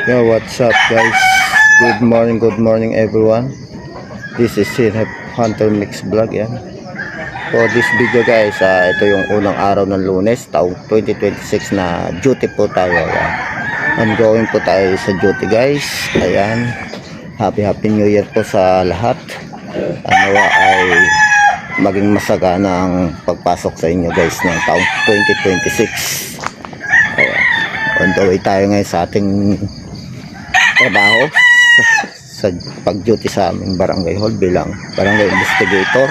Yo, what's up guys? Good morning everyone. This is Sinep Hunter Mix Vlog yan. For this video guys, ito yung unang araw ng Lunes, taong 2026 na duty po tayo. Yan. Ongoing po tayo sa duty guys. Ayan. Happy New Year po sa lahat. Nawa ay maging masagana ang pagpasok sa inyo guys ng taong 2026. Ayan. On the way tayo ngayon sa ating trabaho sa pag-duty sa aming barangay hall bilang barangay investigator.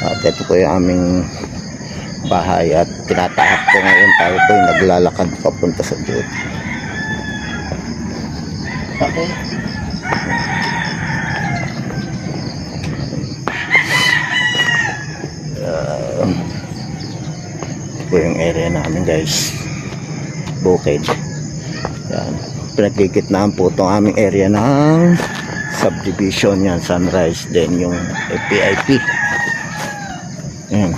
At ito po yung aming bahay at tinatahak ko ngayon. Tayo po yung naglalakad papunta sa duty. Okay. Ito po yung area namin guys, bukid. Yan. Pinagkikitnaan po itong aming area ng subdivision yan, Sunrise, then yung FPIP. Yan.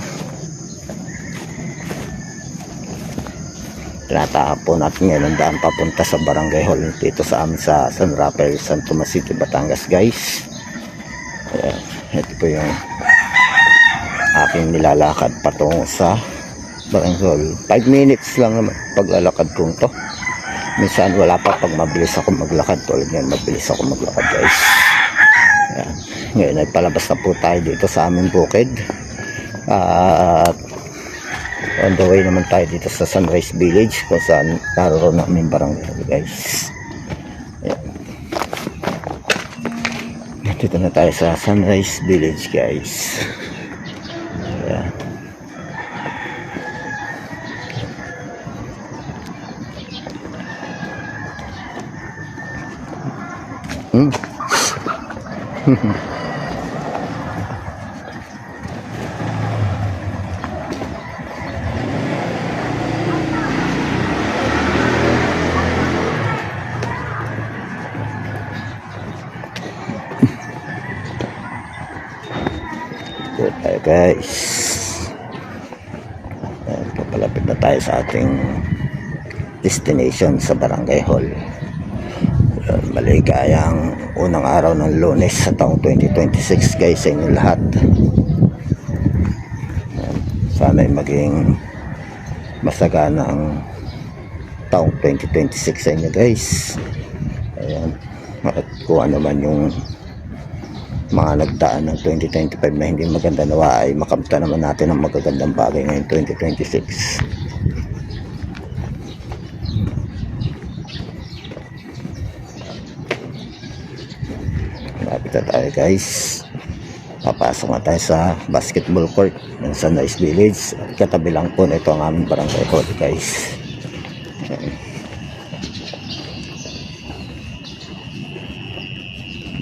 Tinatahak po natin ngayon ang daan papunta sa barangay hall dito sa amin sa San Rafael, San Tomas City, Batangas guys. Ayan. Ito po yung aking nilalakad patungo sa barangay hall. 5 minutes lang naman paglalakad ko ito. Minsan wala pa pag mabilis ako maglakad. Tulad ngayon mabilis ako maglakad guys. Ayan. Ngayon ay palabas na po tayo dito sa aming bukid. At on the way naman tayo dito sa Sunrise Village kung saan naroon namin barangay guys. Ayan. Dito na tayo sa Sunrise Village guys. Ayan. Good tayo guys. Ayan, papalapit na tayo sa ating destination sa barangay hall. Maligayang unang araw ng Lunes sa taong 2026 guys sa inyo lahat. Sana ay maging masagana ang taong 2026 sa inyo guys. Ayan. At kung ano man yung mga nagdaan ng 2025 na hindi maganda, nawa ay makamta naman natin ang magagandang bagay ngayong 2026. Lapit na tayo guys. Papasok na tayo sa basketball court ng Sunrise Village. Katabi lang po nito ang aming barangay hall guys.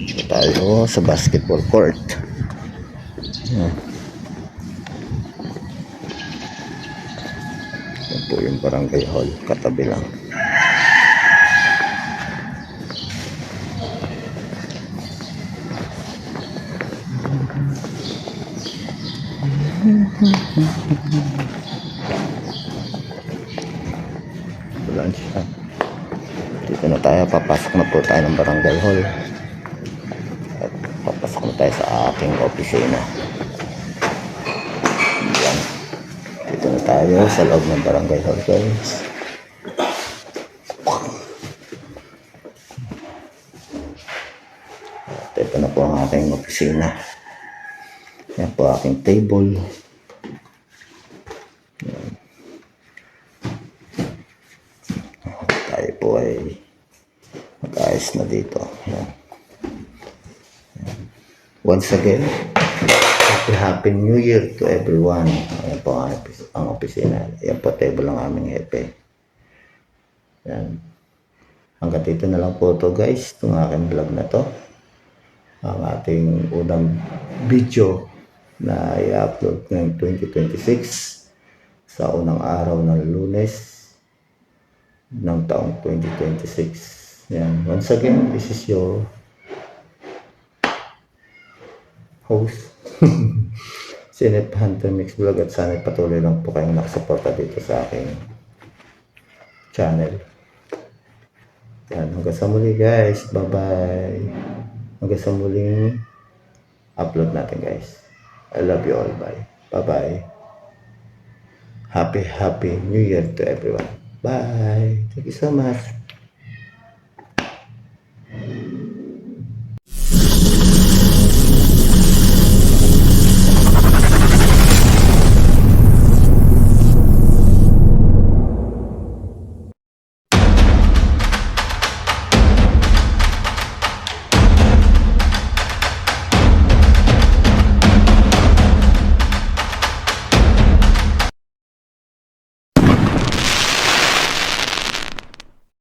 Dito tayo sa basketball court. Yan po yung barangay hall, katabi lang. Bulan siya. Dito na tayo, papasok na po tayo ng barangay hall. At papasok na tayo sa aking opisina. Yan. Dito na tayo sa loob ng barangay hall guys. At ito na po ang aking opisina. Yan po aking table. Yan. Tayo po ay mag-ayos na dito. Yan. Yan. Once again, happy New Year to everyone. Ayan po ang opisina. Ayan po table ng aming hepe. Yan. Hanggang dito na lang po to guys, itong aking vlog na to. Ang ating unang video na i-upload ngayong 2026 sa unang araw ng Lunes ng taong 2026. Yan. Once again, this is your host Sinep Hunter Mix Vlog, at sana patuloy lang po kayong nakasuporta dito sa aking channel. Yan, hanggang sa muli guys. Bye-bye. Hanggang sa muling upload natin guys. I love you all. Bye. Bye-bye. Happy New Year to everyone. Bye. Thank you so much.